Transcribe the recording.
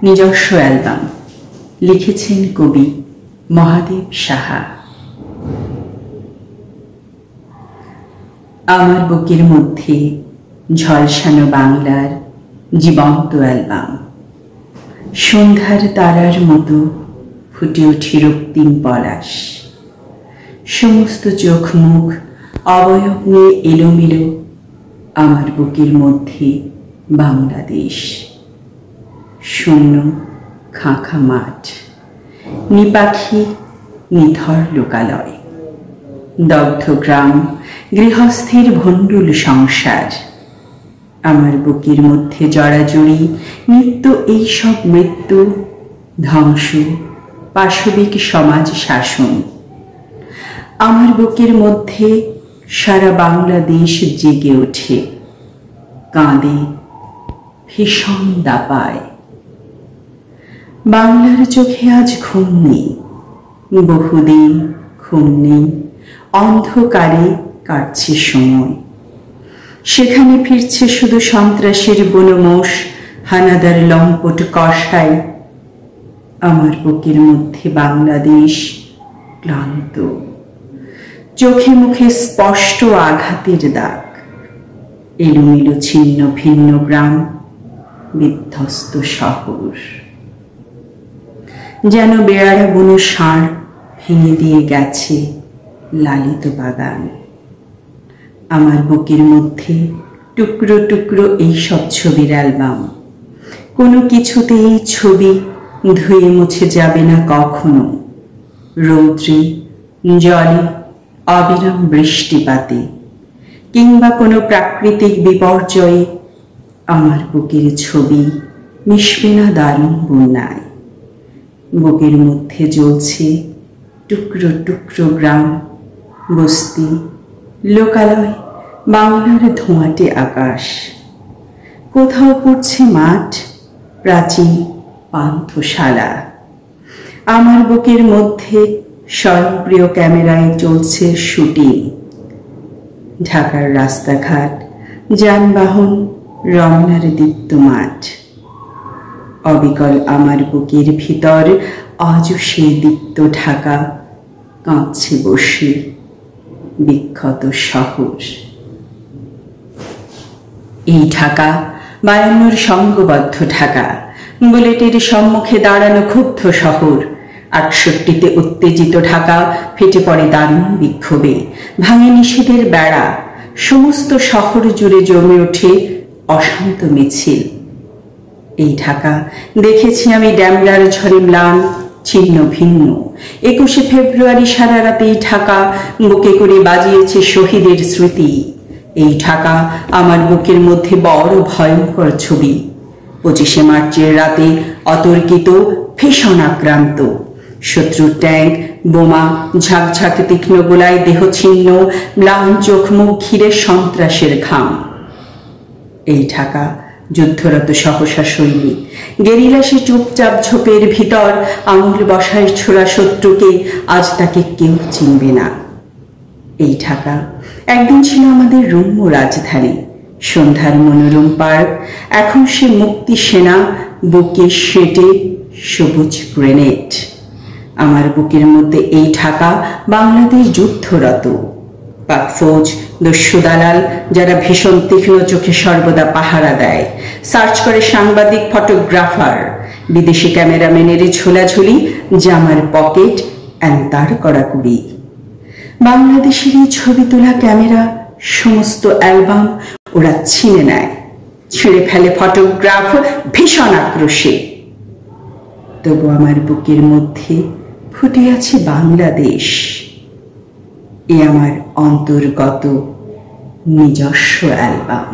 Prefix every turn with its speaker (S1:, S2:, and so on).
S1: নিজস্ব অ্যালবাম লিখেছেন কবি মহাদেব সাহা। আমার বুকের মধ্যে ঝলসানো বাংলার জীবন্ত অ্যালবাম। সন্ধ্যার তারার মতো ফুটে ওঠে রক্তিম পলাশ। সমস্ত চোখ মুখ অবয়ব নিয়ে এলোমেলো আমার বুকের মধ্যে বাংলাদেশ। শূন্য খাঁখা মাঠ, নিপাখি নিথর লোকালয়, দগ্ধ গ্রাম, গৃহস্থের ভণ্ডুল সংসার। আমার বুকের মধ্যে জড়াজড়ি নিত্য এইসব মৃত্যু, ধ্বংস, পাশবিক সমাজ শাসন। আমার বুকের মধ্যে সারা বাংলাদেশ জেগে ওঠে, কাঁদে, ভীষণ দাপায়। বাংলার চোখে আজ ঘুম নেই, বহুদিন ঘুম নেই, অন্ধকারে কাটছে সময়। সেখানে ফিরছে শুধু সন্ত্রাসের বনমোষ, হানাদার লম্পট কষাই। আমার বুকের মধ্যে বাংলাদেশ ক্লান্ত, চোখে মুখে স্পষ্ট আঘাতের দাগ। এলোমেলো ছিন্ন ভিন্ন গ্রাম, বিধ্বস্ত শহর। যেন বেড়ারা বুনো ষাঁড় ভেঙে দিয়ে গেছে লালিত বাগান। আমার বুকের মধ্যে টুকরো টুকরো এইসব ছবির অ্যালবাম। কোনো কিছুতে এই ছবি ধুয়ে মুছে যাবে না কখনো। রৌদ্রে, জলে, অবিরাম বৃষ্টিপাতে কিংবা কোনো প্রাকৃতিক বিপর্যয়ে আমার বুকের ছবি মিশবে না দারুণ বন্যায়। বুকের মধ্যে জ্বলছে টুকরো টুকরো গ্রাম, বস্তি, লোকালয়, বাংলার ধোঁয়াটে আকাশ। কোথাও পড়ছে মাঠ, প্রাচীন পান্থশালা। আমার বুকের মধ্যে স্বয়ংক্রিয় ক্যামেরায় চলছে শুটিং। ঢাকার রাস্তাঘাট, যানবাহন, রমনার দীপ্ত মাঠ। অবিকল আমার বুকের ভিতর আজও সে দীপ্ত ঢাকা, কাঁদছে বসে বিক্ষত শহর। এই ঢাকা 52 সংঘবদ্ধ ঢাকা, বুলেটের সম্মুখে দাঁড়ানো ক্ষুব্ধ শহর। 68-তে উত্তেজিত ঢাকা ফেটে পড়ে দারুণ বিক্ষোভে, ভাঙে নিষেধের বেড়া। সমস্ত শহর জুড়ে জমে ওঠে অশান্ত মিছিল। এই ঢাকা দেখেছি আমি ড্যামরার ঝড়ে ম্লান, ছিন্ন ভিন্ন। 21শে ফেব্রুয়ারি সারা রাতে এই ঢাকা বুকে করে বাজিয়েছে শহীদের স্মৃতি। এই ঢাকা আমার বুকের মধ্যে বড় ভয়ঙ্কর ছবি। 25শে মার্চের রাতে অতর্কিত, ভীষণ আক্রান্ত। শত্রুর ট্যাঙ্ক, বোমা, ঝাঁকঝাঁক তীক্ষ্ণ গোলায় দেহ ছিন্ন, ম্লান চোখ মুখ ঘিরে সন্ত্রাসের ঘাম। এই ঢাকা যুদ্ধরত সহসা সৈনিক, গেরিলা সে চুপচাপ ঝোপের ভিতর আঙুল বসায় ছোড়া শত্রুকে আজ তাকে কেউ চিনবে না। এই ঢাকা একদিন ছিল আমাদের রম্য রাজধানী, সন্ধ্যার মনোরম পার্ক। এখন সে মুক্তি সেনা, বুকে সেটে সবুজ গ্রেনেড। আমার বুকের মধ্যে এই ঢাকা বাংলাদেশ যুদ্ধরত। পাক ফৌজ, দস্যু দালাল, যারা ভীষণ তীক্ষ্ণ চোখে সর্বদা পাহারা দেয়। সার্চ করে সাংবাদিক, ফটোগ্রাফার, বিদেশি ক্যামেরাম্যানের ঝোলাঝুলি, জামার পকেট, তার কড়াকুড়ি। বাংলাদেশের এই ছবি তোলা ক্যামেরা, সমস্ত অ্যালবাম ওরা ছিনে নেয়, ছিঁড়ে ফেলে ফটোগ্রাফ ভীষণ আক্রোশে। তবু আমার বুকের মধ্যে ফুটে আছে বাংলাদেশ। এ আমার অন্তর্গত নিজস্ব অ্যালবাম।